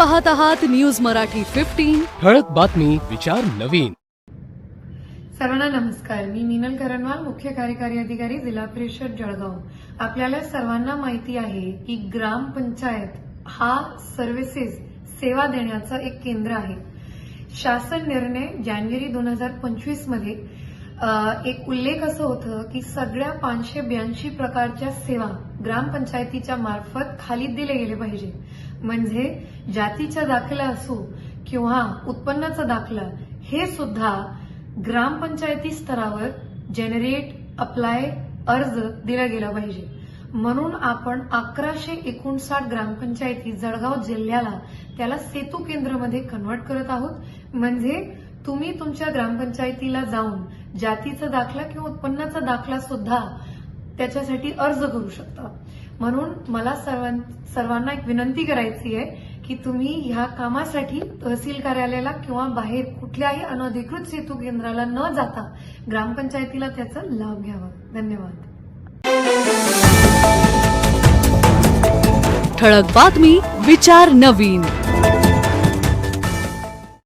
पाहत आहात न्यूज मराठी 15 ठळक बातमी विचार नवीन. सर्वांना नमस्कार. मी मीनल करनवाल, मुख्य कार्यकारी अधिकारी जिल्हा परिषद जळगाव. आपल्याला सर्वांना माहिती आहे की ग्रामपंचायत हा सर्व्हिसेस सेवा देण्याचं एक केंद्र आहे. शासन निर्णय जानेवारी 2025 मध्ये एक उल्लेख असं होतं की सगळ्या 582 प्रकारच्या सेवा ग्रामपंचायतीच्या मार्फत खाली दिले गेले पाहिजे. म्हणजे जातीचा दाखला असो किंवा उत्पन्नाचा दाखला हे सुद्धा ग्रामपंचायती स्तरावर जनरेट अप्लाय अर्ज दिला गेला पाहिजे. म्हणून आपण 1159 ग्रामपंचायती जळगाव जिल्ह्याला त्याला सेतू केंद्रामध्ये कन्व्हर्ट करत आहोत. म्हणजे तुम्ही तुमच्या ग्रामपंचायतीला जाऊन जातीचा दाखला किंवा उत्पन्नाचा दाखला सुद्धा त्याच्यासाठी अर्ज करू शकता. म्हणून मला सर्वांना एक विनंती करायची आहे की तुम्ही ह्या कामासाठी तहसील कार्यालयाला किंवा बाहेर कुठल्याही अनधिकृत सेतू केंद्राला न जाता ग्रामपंचायतीला त्याचा लाभ घ्यावा. धन्यवाद. ठळक बातमी विचार नवीन.